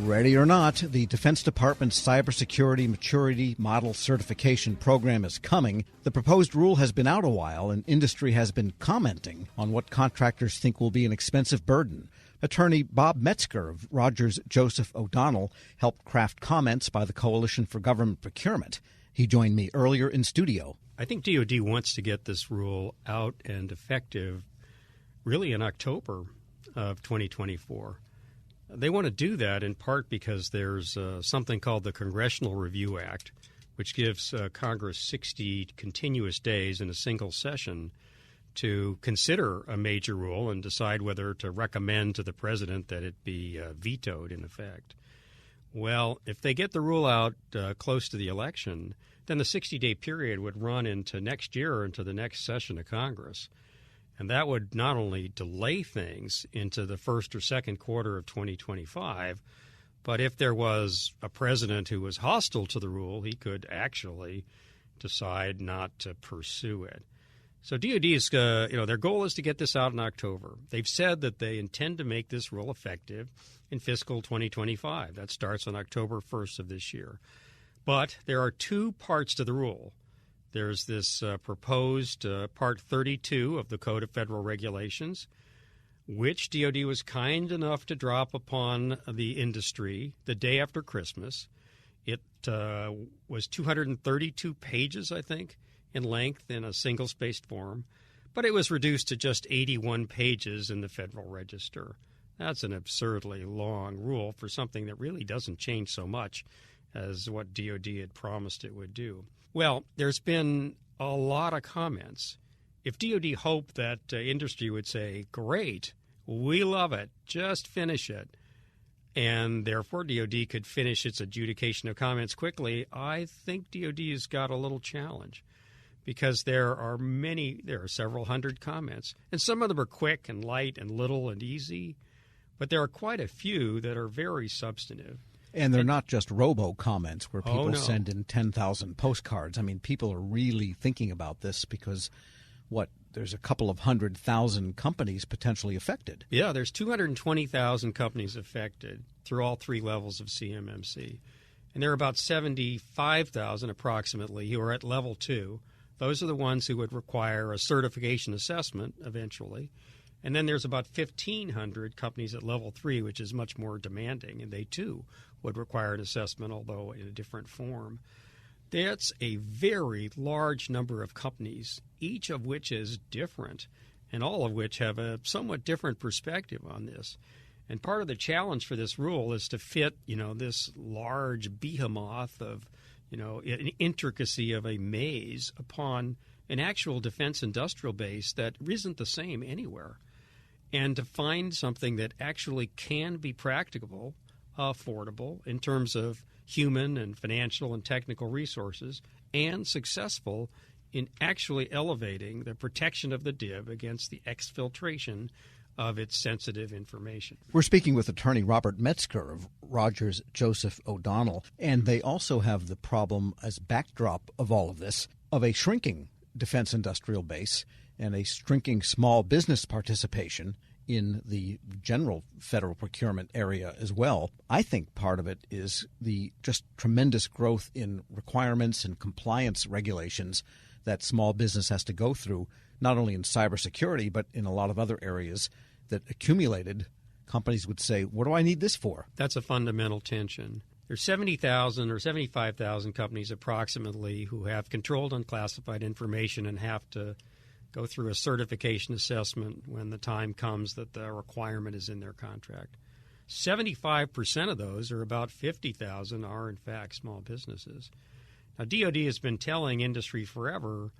Ready or not, the Defense Department's Cybersecurity Maturity Model Certification Program is coming. The proposed rule has been out a while, and industry has been commenting on what contractors think will be an expensive burden. Attorney Bob Metzger of Rogers Joseph O'Donnell helped craft comments by the Coalition for Government Procurement. He joined me earlier in studio. I think DOD wants to get this rule out and effective really in October of 2024. They want to do that in part because there's something called the Congressional Review Act, which gives Congress 60 continuous days in a single session to consider a major rule and decide whether to recommend to the president that it be vetoed in effect. Well, if they get the rule out close to the election, then the 60-day period would run into next year, into the next session of Congress. And that would not only delay things into the first or second quarter of 2025, but if there was a president who was hostile to the rule, he could actually decide not to pursue it. So DOD is, their goal is to get this out in October. They've said that they intend to make this rule effective in fiscal 2025. That starts on October 1st of this year. But there are two parts to the rule. There's this proposed Part 32 of the Code of Federal Regulations, which DOD was kind enough to drop upon the industry the day after Christmas. It was 232 pages, I think, in length in a single-spaced form, but it was reduced to just 81 pages in the Federal Register. That's an absurdly long rule for something that really doesn't change so much as what DOD had promised it would do. Well, there's been a lot of comments. If DOD hoped that industry would say, great, we love it, just finish it, and therefore DOD could finish its adjudication of comments quickly, I think DOD has got a little challenge because there are several hundred comments, and some of them are quick and light and little and easy, but there are quite a few that are very substantive. And they're not just robo-comments where people send in 10,000 postcards. I mean, people are really thinking about this because, there's a couple of 100,000 companies potentially affected. Yeah, there's 220,000 companies affected through all three levels of CMMC. And there are about 75,000 approximately who are at level 2. Those are the ones who would require a certification assessment eventually. And then there's about 1,500 companies at level 3, which is much more demanding, and they too would require an assessment, although in a different form. That's a very large number of companies, each of which is different, and all of which have a somewhat different perspective on this. And part of the challenge for this rule is to fit, this large behemoth of, an intricacy of a maze upon an actual defense industrial base that isn't the same anywhere. And to find something that actually can be practicable, affordable in terms of human and financial and technical resources, and successful in actually elevating the protection of the DIB against the exfiltration of its sensitive information. We're speaking with attorney Robert Metzger of Rogers Joseph O'Donnell, and they also have the problem as backdrop of all of this of a shrinking defense industrial base and a shrinking small business participation in the general federal procurement area as well. I think part of it is the just tremendous growth in requirements and compliance regulations that small business has to go through, not only in cybersecurity, but in a lot of other areas that accumulated. Companies would say, what do I need this for? That's a fundamental tension. There's 70,000 or 75,000 companies approximately who have controlled unclassified information and have to go through a certification assessment when the time comes that the requirement is in their contract. 75% of those, or about 50,000, are in fact small businesses. Now, DOD has been telling industry forever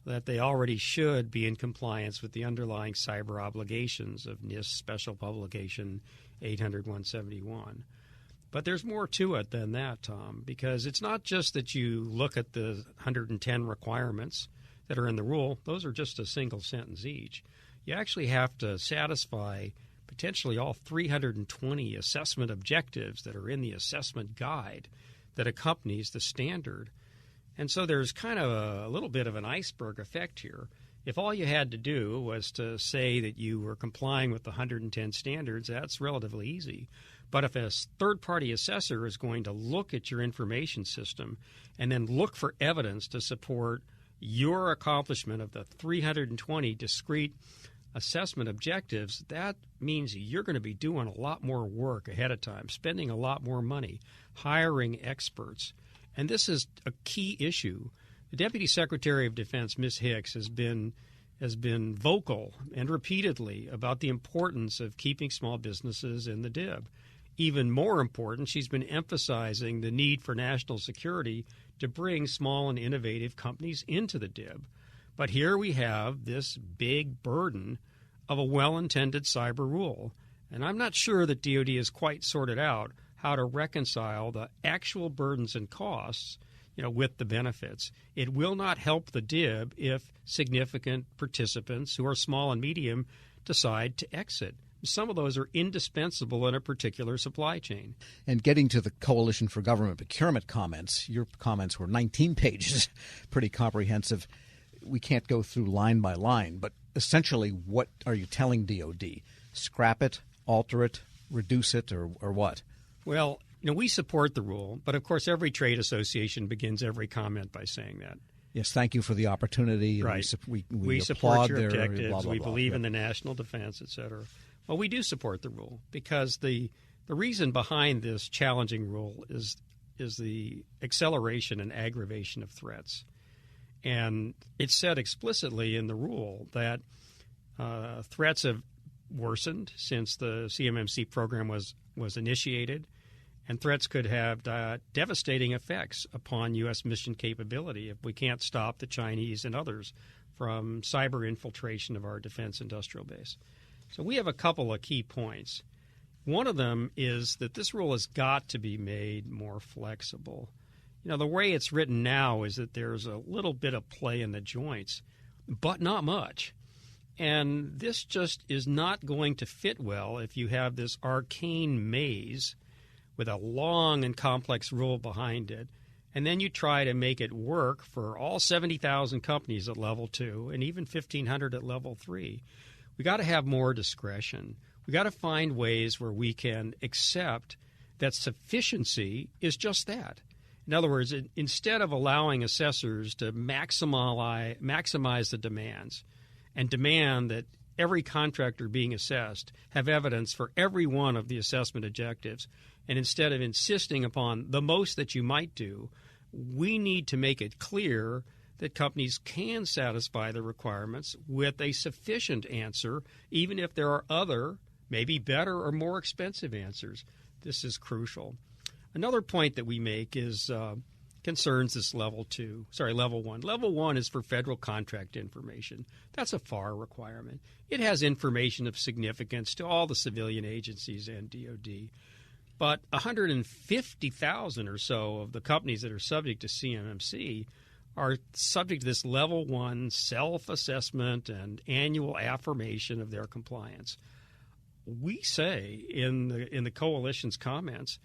that they already should be in compliance with the underlying cyber obligations of NIST Special Publication 800-171. But there's more to it than that, Tom, because it's not just that you look at the 110 requirements that are in the rule. Those are just a single sentence each. You actually have to satisfy potentially all 320 assessment objectives that are in the assessment guide that accompanies the standard. And so there's kind of a little bit of an iceberg effect here. If all you had to do was to say that you were complying with the 110 standards, that's relatively easy. But if a third-party assessor is going to look at your information system and then look for evidence to support your accomplishment of the 320 discrete assessment objectives, that means you're going to be doing a lot more work ahead of time, spending a lot more money, hiring experts. And this is a key issue. The Deputy Secretary of Defense, Ms. Hicks, has been vocal and repeatedly about the importance of keeping small businesses in the DIB. Even more important, she's been emphasizing the need for national security to bring small and innovative companies into the DIB. But here we have this big burden of a well-intended cyber rule. And I'm not sure that DoD has quite sorted out how to reconcile the actual burdens and costs, with the benefits. It will not help the DIB if significant participants who are small and medium decide to exit. Some of those are indispensable in a particular supply chain. And getting to the Coalition for Government Procurement comments, your comments were 19 pages, pretty comprehensive. We can't go through line by line, but essentially what are you telling DoD? Scrap it, alter it, reduce it, or what? Well, we support the rule, but of course every trade association begins every comment by saying that. Yes, thank you for the opportunity. Right. We support your objectives. Blah, blah, we believe in the national defense, et cetera. Well, we do support the rule because the reason behind this challenging rule is the acceleration and aggravation of threats. And it's said explicitly in the rule that threats have worsened since the CMMC program was initiated, and threats could have devastating effects upon U.S. mission capability if we can't stop the Chinese and others from cyber infiltration of our defense industrial base. So we have a couple of key points. One of them is that this rule has got to be made more flexible. The way it's written now is that there's a little bit of play in the joints, but not much. And this just is not going to fit well if you have this arcane maze with a long and complex rule behind it, and then you try to make it work for all 70,000 companies at level 2 and even 1,500 at level 3. We got to have more discretion. We got to find ways where we can accept that sufficiency is just that. In other words, instead of allowing assessors to maximize the demands and demand that every contractor being assessed have evidence for every one of the assessment objectives, and instead of insisting upon the most that you might do, we need to make it clear that companies can satisfy the requirements with a sufficient answer, even if there are other, maybe better or more expensive answers. This is crucial. Another point that we make is concerns this level 1. Level 1 is for federal contract information. That's a FAR requirement. It has information of significance to all the civilian agencies and DoD. But 150,000 or so of the companies that are subject to CMMC are subject to this level 1 self-assessment and annual affirmation of their compliance. We say in the coalition's comments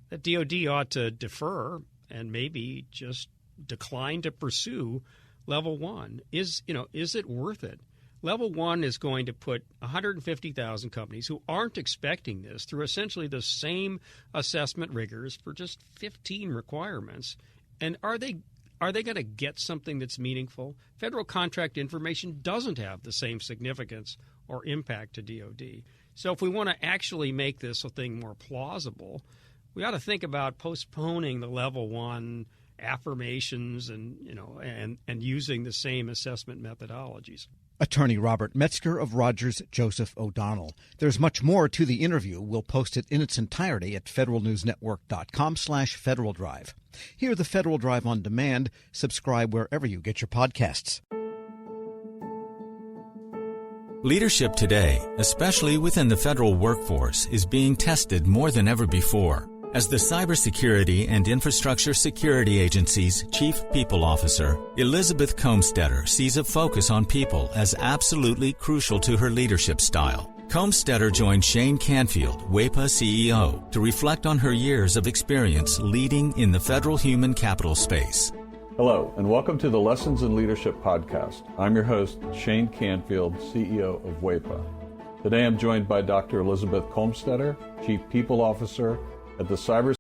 that DoD ought to defer and maybe just decline to pursue level 1. Is it worth it? Level 1 is going to put 150,000 companies who aren't expecting this through essentially the same assessment rigors for just 15 requirements. And are they going to get something that's meaningful? Federal contract information doesn't have the same significance or impact to DoD. So if we want to actually make this a thing more plausible, we ought to think about postponing the level 1 affirmations and using the same assessment methodologies. Attorney Robert Metzger of Rogers, Joseph O'Donnell. There's much more to the interview. We'll post it in its entirety at federalnewsnetwork.com/Federal Drive. Hear the Federal Drive on demand. Subscribe wherever you get your podcasts. Leadership today, especially within the federal workforce, is being tested more than ever before. As the Cybersecurity and Infrastructure Security Agency's Chief People Officer, Elizabeth Comstetter sees a focus on people as absolutely crucial to her leadership style. Comstetter joined Shane Canfield, WEPA CEO, to reflect on her years of experience leading in the federal human capital space. Hello, and welcome to the Lessons in Leadership podcast. I'm your host, Shane Canfield, CEO of WEPA. Today I'm joined by Dr. Elizabeth Kolmstetter, Chief People Officer at the Cybersecurity